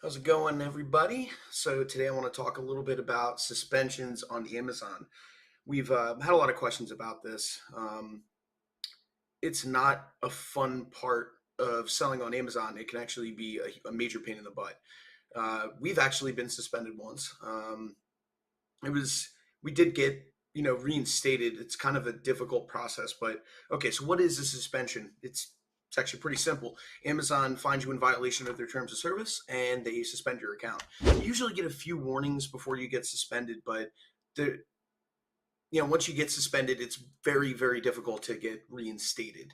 How's it going, everybody? So today I want to talk a little bit about suspensions on Amazon. We've had a lot of questions about this. It's not a fun part of selling on Amazon. It can actually be a major pain in the butt. We've actually been suspended once. It was we did get reinstated. It's kind of a difficult process, but okay. So what is a suspension? It's actually pretty simple. Amazon finds you in violation of their terms of service, and they suspend your account. You usually get a few warnings before you get suspended, but the once you get suspended, it's very, very difficult to get reinstated.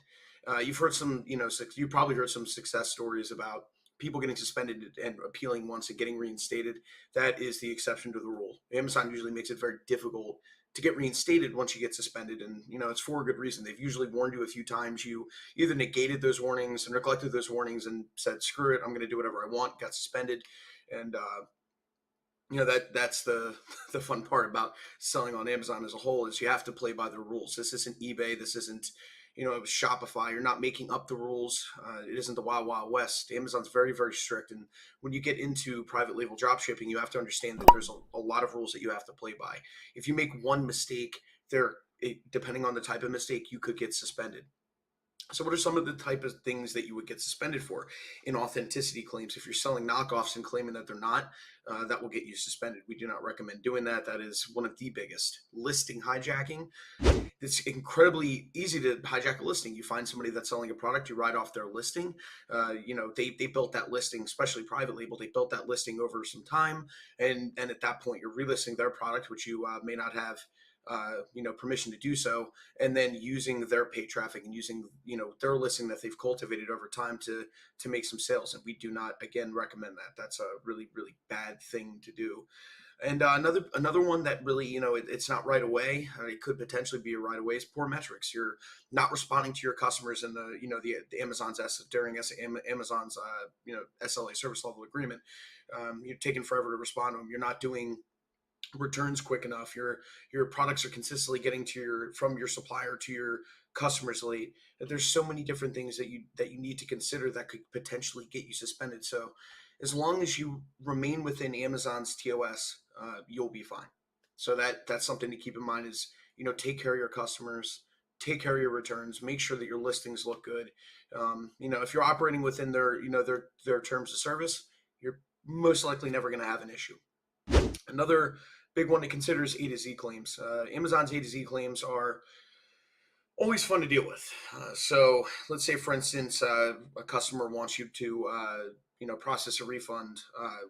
You've heard some, you probably heard some success stories about people getting suspended and appealing once and getting reinstated. That is the exception to the rule. Amazon usually makes it very difficult to get reinstated once you get suspended, and it's for a good reason. They've usually warned you a few times. You either negated those warnings and neglected those warnings and said, "Screw it, I'm going to do whatever I want." Got suspended, and that's the the fun part about selling on Amazon as a whole is you have to play by the rules. This isn't eBay. This isn't Shopify. You're not making up the rules. It isn't the Wild Wild West. Amazon's very, very strict, and when you get into private label drop shipping, you have to understand that there's a lot of rules that you have to play by. If you make one mistake, depending on the type of mistake, you could get suspended. So what are some of the type of things that you would get suspended for? Inauthenticity claims. If you're selling knockoffs and claiming that they're not, that will get you suspended. We do not recommend doing that. That is one of the biggest. Listing hijacking. It's incredibly easy to hijack a listing. You find somebody that's selling a product, you write off their listing. They built that listing, especially private label. They built that listing over some time, and at that point, you're relisting their product, which you may not have permission to do so, and then using their paid traffic and using their listing that they've cultivated over time to make some sales. And we do not again recommend that. That's a really, really bad thing to do. And another one that really it's not right away. It could potentially be a right away is poor metrics. You're not responding to your customers in the Amazon's Amazon's SLA, service level agreement. You're taking forever to respond to them. You're not doing returns quick enough. Your products are consistently getting from your supplier to your customers late. There's so many different things that you need to consider that could potentially get you suspended. So as long as you remain within Amazon's TOS, you'll be fine. So that's something to keep in mind is take care of your customers, take care of your returns, make sure that your listings look good. If you're operating within their terms of service, you're most likely never going to have an issue. Another big one to consider is E2Z claims. Amazon's E2Z claims are always fun to deal with. So let's say, for instance, a customer wants you to process a refund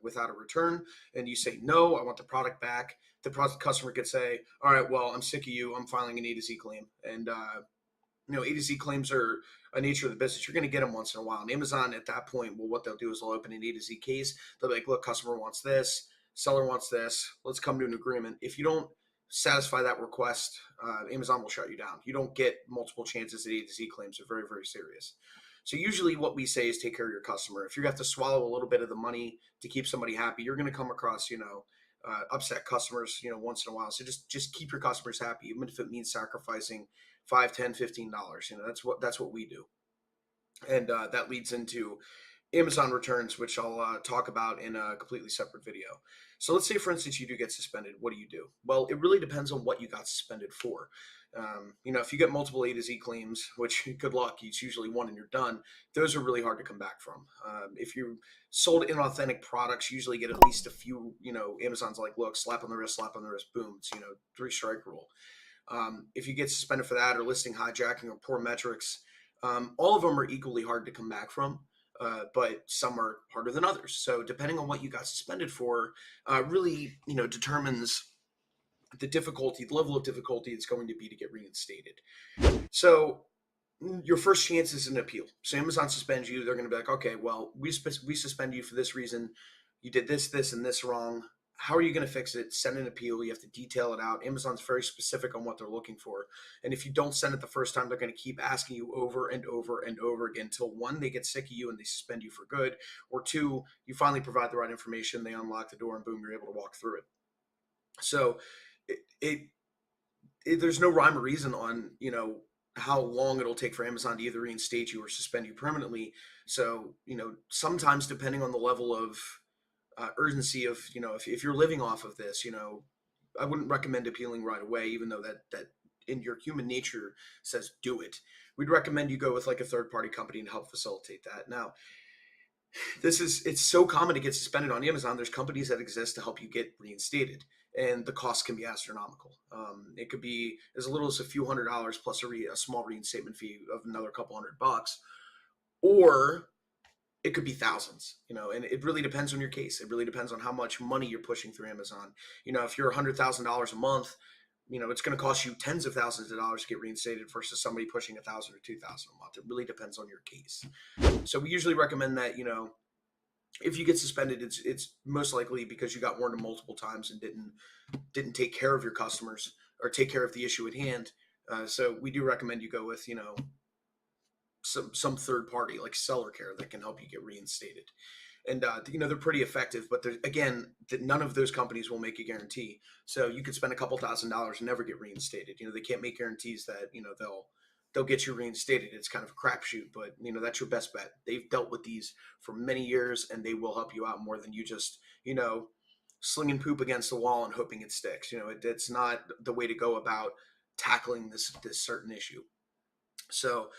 without a return, and you say, no, I want the product back. The customer could say, all right, well, I'm sick of you. I'm filing an E2Z claim. And E2Z claims are a nature of the business. You're going to get them once in a while. And Amazon at that point, well, what they'll do is they'll open an E2Z case. They'll be like, look, customer wants this. Seller wants this. Let's come to an agreement. If you don't satisfy that request, Amazon will shut you down. You don't get multiple chances at E2Z claims. They're very, very serious. So usually what we say is take care of your customer. If you have to swallow a little bit of the money to keep somebody happy, you're going to come across, upset customers, once in a while. So just keep your customers happy, even if it means sacrificing $5, $10, $15. That's what we do. And that leads into Amazon returns, which I'll talk about in a completely separate video. So let's say, for instance, you do get suspended. What do? Well, it really depends on what you got suspended for. If you get multiple A to Z claims, which good luck, it's usually one and you're done. Those are really hard to come back from. If you sold inauthentic products, you usually get at least a few. Amazon's like, look, slap on the wrist, boom. It's 3-strike rule. If you get suspended for that or listing hijacking or poor metrics, all of them are equally hard to come back from. But some are harder than others. So depending on what you got suspended for, really, determines the level of difficulty it's going to be to get reinstated. So your first chance is an appeal. So Amazon suspends you. They're going to be like, okay, well, we suspend you for this reason. You did this, and this wrong. How are you going to fix it? Send an appeal. You have to detail it out. Amazon's very specific on what they're looking for. And if you don't send it the first time, they're going to keep asking you over and over and over again until one, they get sick of you and they suspend you for good, or two, you finally provide the right information, they unlock the door, and boom, you're able to walk through it. So there's no rhyme or reason on, how long it'll take for Amazon to either reinstate you or suspend you permanently. So, sometimes depending on the level of urgency of, if you're living off of this, I wouldn't recommend appealing right away, even though that in your human nature says do it. We'd recommend you go with like a third party company and help facilitate that. Now, it's so common to get suspended on Amazon. There's companies that exist to help you get reinstated, and the cost can be astronomical. It could be as little as a few $100 plus a small reinstatement fee of another couple $100, or it could be thousands, and it really depends on your case. It really depends on how much money you're pushing through Amazon. If you're $100,000 a month, it's going to cost you tens of thousands of dollars to get reinstated versus somebody pushing 1,000 or 2,000 a month. It really depends on your case. So we usually recommend that, if you get suspended, it's most likely because you got warned multiple times and didn't take care of your customers or take care of the issue at hand. So we do recommend you go with, some third party like seller care that can help you get reinstated. And they're pretty effective, but none of those companies will make a guarantee. So you could spend a couple $1,000s and never get reinstated. They can't make guarantees that they'll get you reinstated. It's kind of a crapshoot, but that's your best bet. They've dealt with these for many years, and they will help you out more than you just slinging poop against the wall and hoping it sticks. It's not the way to go about tackling this certain issue. So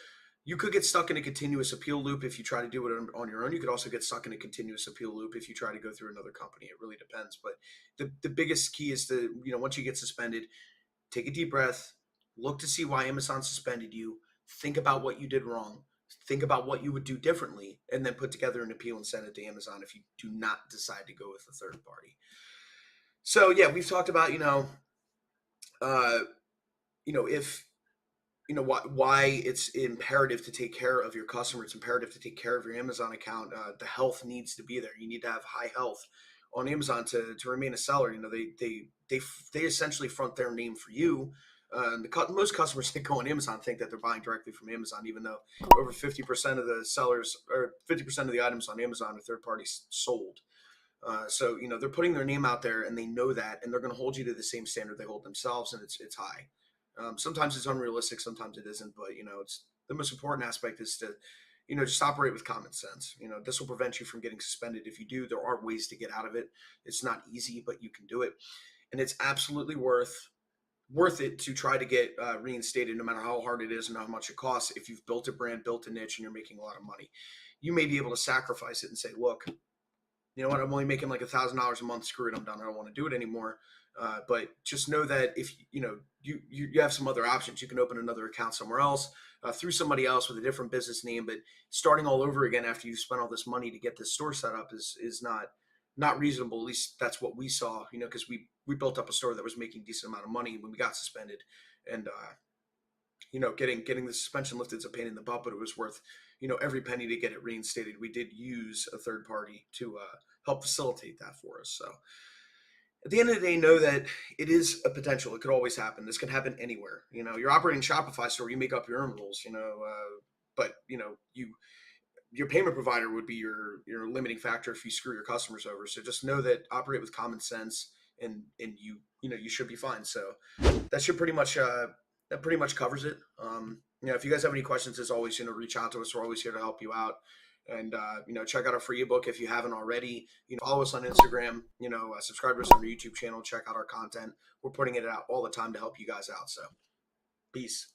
you could get stuck in a continuous appeal loop if you try to do it on your own. You could also get stuck in a continuous appeal loop if you try to go through another company. It really depends. But the biggest key is to, once you get suspended, take a deep breath, look to see why Amazon suspended you, think about what you did wrong, think about what you would do differently, and then put together an appeal and send it to Amazon if you do not decide to go with a third party. So yeah, we've talked about, if why it's imperative to take care of your customer. It's imperative to take care of your Amazon account. The health needs to be there. You need to have high health on Amazon to remain a seller. They essentially front their name for you. Most customers that go on Amazon think that they're buying directly from Amazon, even though over 50% of the sellers or 50% of the items on Amazon are third parties sold. So they're putting their name out there, and they know that, and they're going to hold you to the same standard they hold themselves, and it's high. Sometimes it's unrealistic, sometimes it isn't, but it's the most important aspect is to just operate with common sense. This will prevent you from getting suspended. If you do, there are ways to get out of it. It's not easy, but you can do it, and it's absolutely worth it to try to get reinstated, no matter how hard it is and how much it costs. If you've built a brand, built a niche, and you're making a lot of money, you may be able to sacrifice it and say, look, you know what, I'm only making like $1,000 a month. Screw it, I'm done. I don't want to do it anymore. But just know that if you have some other options, you can open another account somewhere else through somebody else with a different business name. But starting all over again after you've spent all this money to get this store set up is not reasonable. At least that's what we saw. Because we built up a store that was making a decent amount of money when we got suspended, and getting the suspension lifted is a pain in the butt, but it was worth every penny to get it reinstated. We did use a third party to help facilitate that for us. So at the end of the day, know that it is a potential. It could always happen. This can happen anywhere. You're operating a Shopify store, you make up your own rules. But your payment provider would be your limiting factor if you screw your customers over. So just know that operate with common sense, and you should be fine. So that should pretty much covers it. If you guys have any questions, as always, reach out to us. We're always here to help you out. And check out our free ebook if you haven't already. Follow us on Instagram. Subscribe to us on our YouTube channel. Check out our content. We're putting it out all the time to help you guys out. So peace.